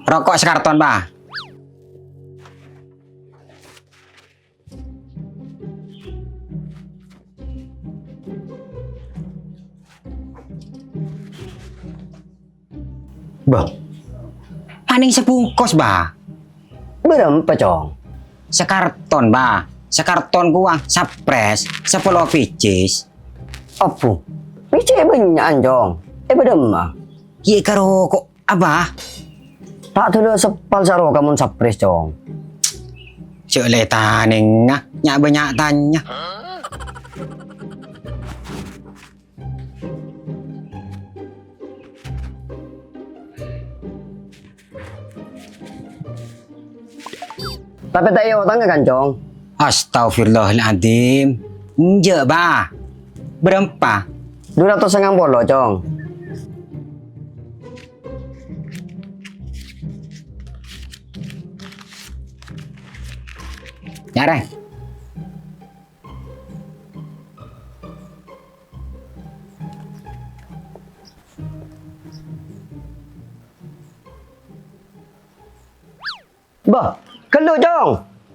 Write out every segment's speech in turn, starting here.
Rokok sekarton, Bah. Bah, Paning sebungkus, Bah. berapa, Cong? Sekarton, Bah. Sekarton gua sapres 10 picis. Apa? Pice banyak, Cong. Berapa? Ki karo kok Abah. Tak tuh sepal saro kamu sapres, Cong. Sele taning nyak banyak tanya. Tapi tak iyo tangga kan, Cong? Astagfirullahaladzim. Nje, Bah. Berapa? 250, Cong. Nyareng. Bah, kelu, Cong.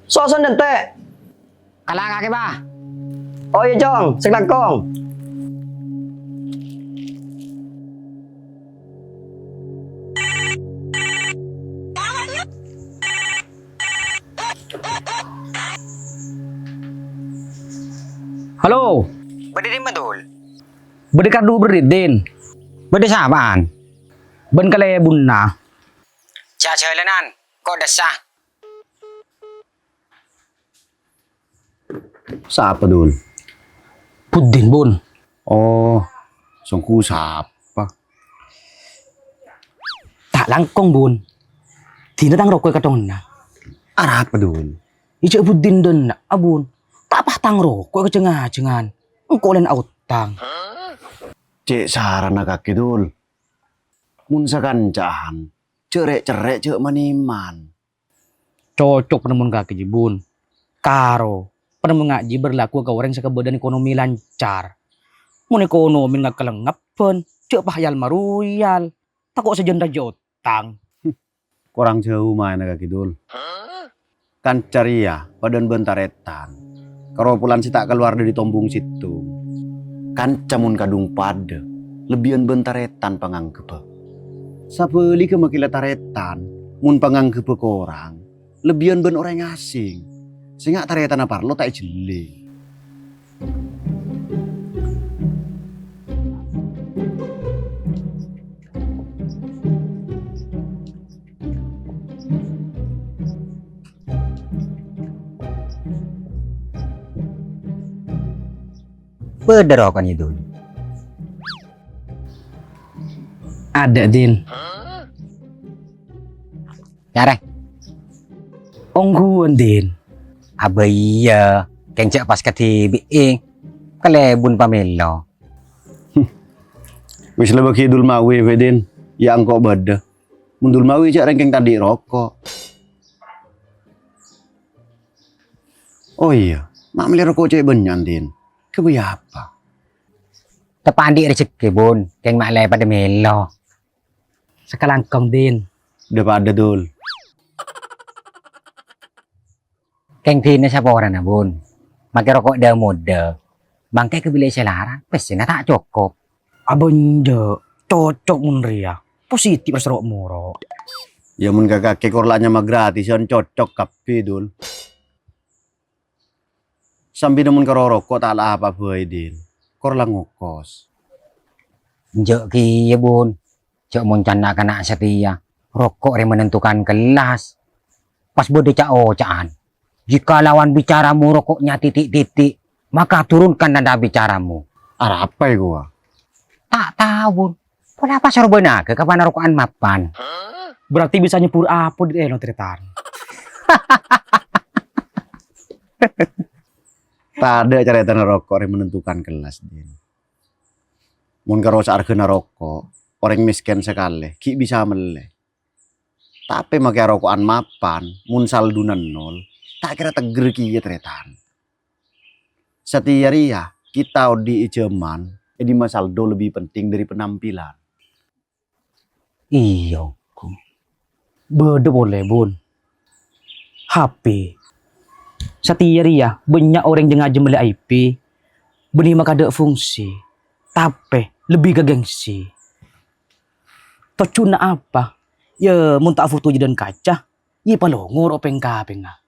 Sosan dentek. Kalah kaki, Bah. Oh iya, Cong. Sekelakong. Halo, Berdiri betul. berdekar dulu berdin. Berdiri sahabat. Ben kale bunna. Jajalenan. Kok desah? Siapa dul? Pudin bun. Oh, sungku siapa? Tak langkong bun. Tina tang rokok katong na. Arah apa dul? Ije pudin den na abun. Tak pah tang rokok kecengan-cengan. Engko len autang. Cek saran kaki dul. Mun sakancahan, cerek-cerek cek maniman. Cocok penemun kaki jibun. Karo. Penemun ngaji berlaku ke orang sekebedan ekonomi lancar. Mun ekonomi nggak kelengap pun. Cek pahayal maruyal. Takut sejenda jotang. Kurang jauh main kaki dul. Kan ceria, badan bentaretan. Kalau pulan si tak keluar dari tombung situ. Kan camun kadung pada. Lebihan bentaretan panganggep. Sapeli ke makila taretan. Mun panganggep ke orang. Lebihan ben orang asing. Sehingga taretan apa lo tak jeli. Berderokan itu. Ada din. Nyareng. Ongguan din. Aba iya. Kencak pas ketibi. Kalebun pamelo. Wis lebih kidul mawi Fedin. Ya angkok bada. Mundul mawi cak rengkeng tadi rokok. Oh iya, mak beli rokok cek benyan din. Kebaya apa? Tepandi rezeki bun. Keng maklay pada melo. Sekalangkong din. Udah pada dul. Keng pina sa pora na bun. Magkarokok dah muda. Bangkai kebili selaran. Pesi na tak cukup. Abonjo. Cocok mun ria. Positif serok moro. Ya mun kakak kekorlanya mah gratisan cocok kapi dul. Sambil namun karo rokok tak lah apa boy din. Korlang ngokos. Njok kiye bun. Jok muncana kena setia. Rokok yang menentukan kelas. Pas bode caan. Jika lawan bicaramu rokoknya titik-titik. Maka turunkan nada bicaramu. Arah apa ya gua? Tak tahu bun. Kenapa suruh benaga kapan rokokan mapan? Berarti bisa nyepur apa di elo teritan. Tak ada cara rokok yang menentukan kelas din. Mun karo seargena rokok, orang miskin sekali, ki bisa mele. Tapi make rokokan mapan, mun saldunan nol, tak kira teger ki tretan. Setiap ria kita di ijeman, di masaldo lebih penting dari penampilan. Iya. Bede boleh bun. HP. Setiap ya banyak orang yang aja beli IP. Beni maka ada fungsi. Tapi lebih ke gengsi. Tocuna apa? Ya mun tak foto dan kaca. Ya palongor openg kapeng ah.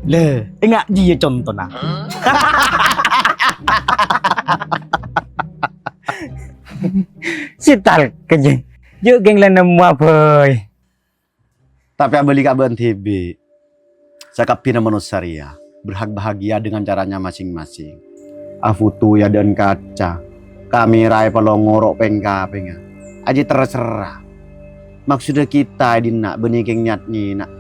Le, enggak dia contoh nah. Si tal keje. Juk geng lan nemu apa? Tapi abeli kaban TB. Sakapina manusia ria, berhak bahagia dengan caranya masing-masing. Afutu ya dan kaca, kamera palongorok pengka. Aji terserah. Maksudnya kita dina benih keng nyat nak.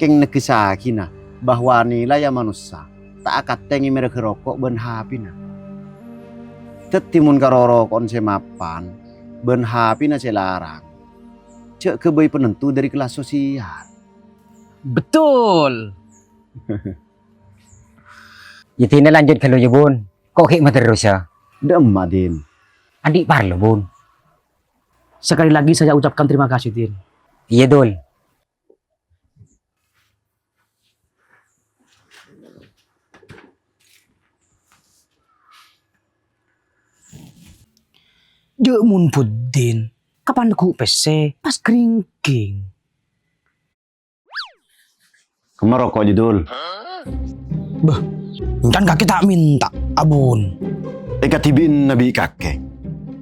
Keng nekesakina bahwa nilai ya manusia tak akan tengi mereka rokok ben hapina. Tetimun karoro konsemapan ben hapina selarang. Cek kebai penentu dari kelas sosial. Betul. Jadi lanjut kalau ya bun. Kok hikmah terus ya? Demma din. Adik parlo bun. Sekali lagi saya ucapkan terima kasih Din. Iya dul. Dek mun pudin. Kapan aku PC? Pas keringking. Kemerokok judul. Kan kaki tak minta, abun. Eka tibin nabi kakek.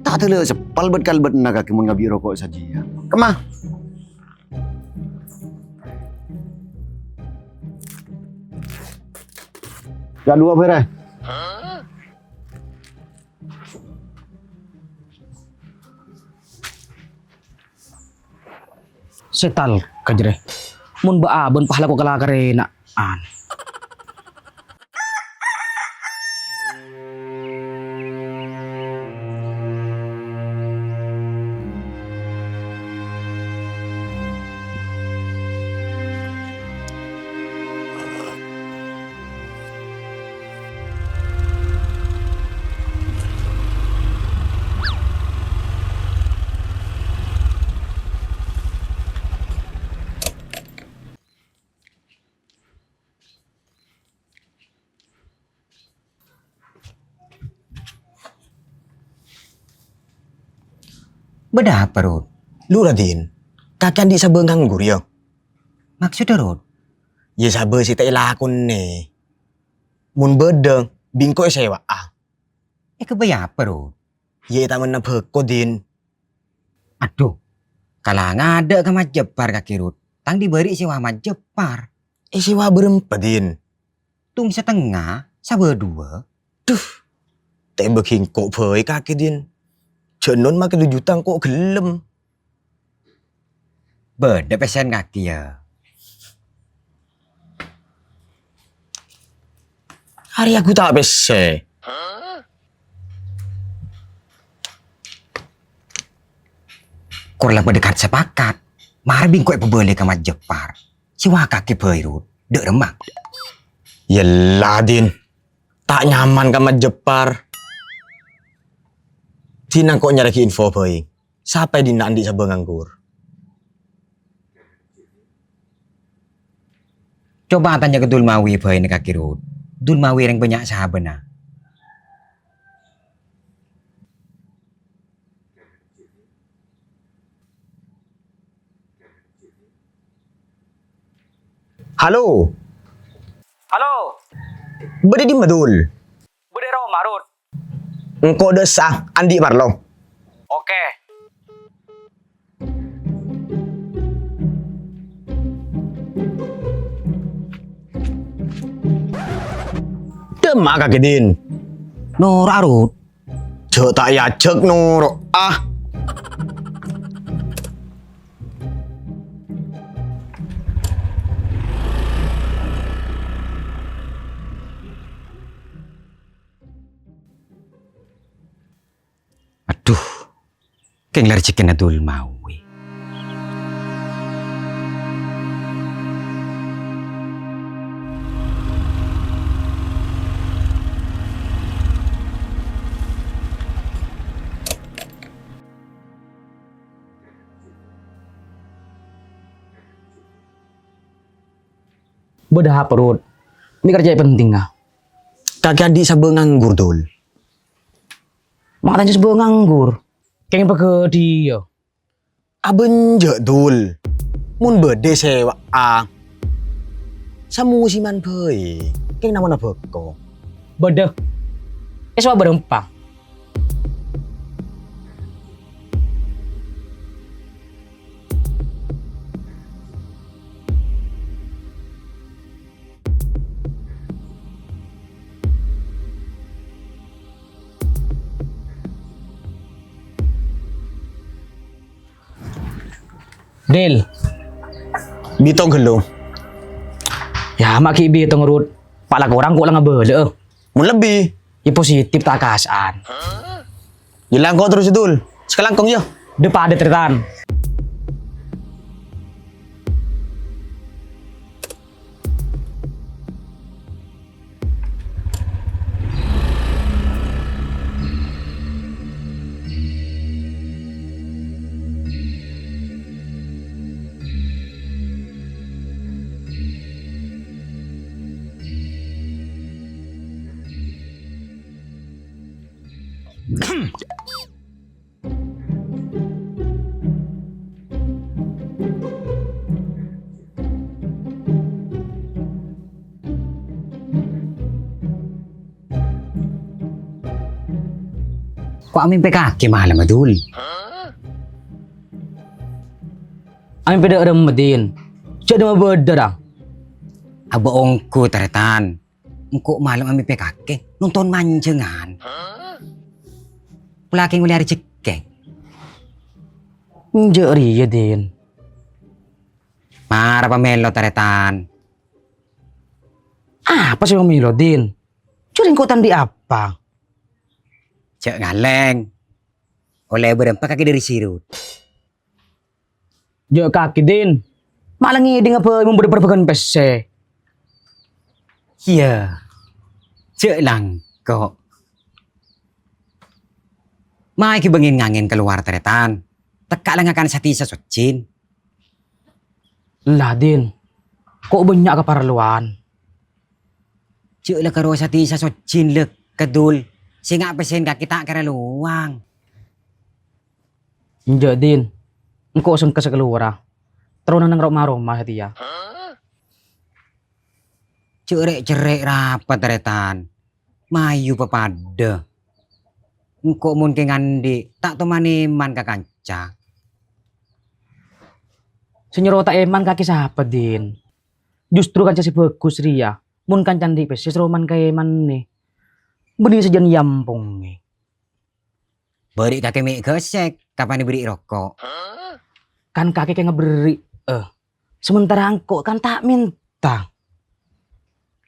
Tak terlalu sepal bet kalbet na kakek mun ngabi rokok saja. Kemah? Ya dua bere. Setal kajere. Mun ba abon pahala ko kala karena an. Beda apa Rod? Lu Radin, kakak di sabar nganggur ya? Maksudnya Rod? Ya sabar si tak lakon ne. Mun bedeng, bingko sewa ah. Kebaya apa Rod? Ya tak menapa kodin. Aduh. Kalau ngada ke Majapar kaki Rod. Tang diberi sewa Majapar. Sewa berempat din. Tung setengah, sabar dua. Tak beking kok poi kaki din. Jenon makan 2 juta kok gelem. Beda pesen kaki ya. Hari aku tak pese. Korang berdekat sepakat. Marbing kok boleh ke Majapar. Siwa kaki Rod. Dek remak. Yalah din. Tak nyaman sama Jepar. Tina kok nyari info poi. Sampai di nanti sabar nganggur. Coba tanya ke Dulmawi Boy ni kaki Rod. Dulmawi yang banyak sahabat na. Halo. Halo, Berde di madul. bedero marut. Engkau desah Andi Marlo. Oke. Demak kaki din. Nora Rod. Cek tak ya cek noro. Ah. Keng lar chicken na dul mawi. Bedah perut. Ini kerja penting ah. Kakek adik sabar nganggur dul. Makanya sebuah nganggur. Keng pake dia. Abenjek dul. Mun bede sewa a. Samu siman pei. Keng namanya beko. Bedah. Semua berempah. Del, Bitong gelo. ya mak kibi itu ngerut. Pak lah orang kok lah ngebele. Mun lebih. Ya positif tak kasan. Hilang kok terus dul. Sekarang kong yo. Depan ada teritan. Kok amin PKK malam dul? Amin peda remetin. Jadi mah beda. Aba ongko taretan. Engko malam amin PKK nonton mancengan. Pelaking wali hari cekek. Jeri ya din. Mara pamelo taretan. Apa sih Milo din? Curing kotan di apa? Cek ngaleng. Oleh berempat kaki dari sirut. Jo kaki din. Malah ngiding apa mau berperbagan pese. Iya. Cek lang kok. Mai ki bengin ngangin keluar taretan. Teka lang akan sati sasocin. Lah din. Kok banyak keperluan? Cek lah karo sati sasocin lek kedul. Singa pesen kaki tak kira luang. Jo din. Engkau sengke sekeluar. Terus nang rumah hati ya. Cerek rapat taretan. Mayu pepada. Engkau mungkin ngandi tak temani man ka kanca. Senyero tak eman kaki siapa din. Justru kan si bagus ria. Mun kan candi pes roman ka eman nih. Beri sejan yampung nih. Beri kaki mie gesek. Kapan diberi rokok? Kan kaki kayak ngeberi. Sementara engkau kan tak minta.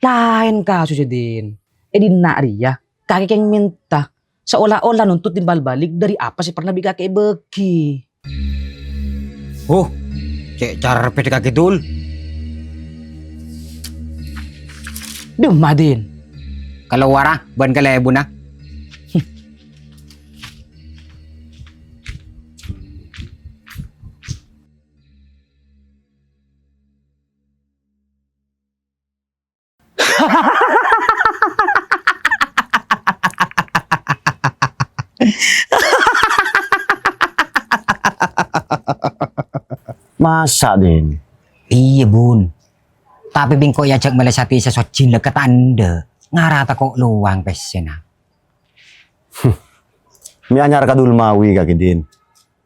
Lain kasus din. Nak ria. Kaki kayak minta. Seolah-olah nuntut timbal balik dari apa sih pernah bikin kakek beki. Cek cara pede kaki dul. Demah din. Kalau warah, ban kalebu na. Masa din? Iya bun. Tapi bingko ya cek melesati sesocin leket anda. Ngarata kok luang pesena. Mi anyar ka Dulmawi kaki din.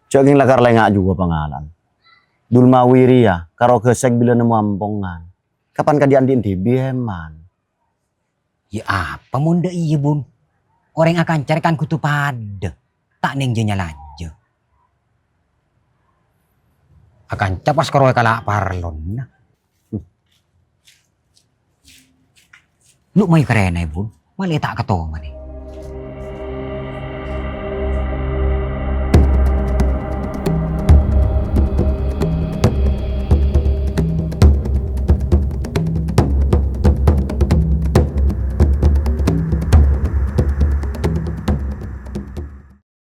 Caging lakar lengak juga pangalan. Dulmawi ria karo kesek bila nemu ampongan. Kapan ka diandin di bieman? Ya apa munda iya bun. Orang akan carikan kutu pada. Tak neng jenya lanja. Akan capas karo kala parlon. Lu may karena bun. Mali tak katong mani.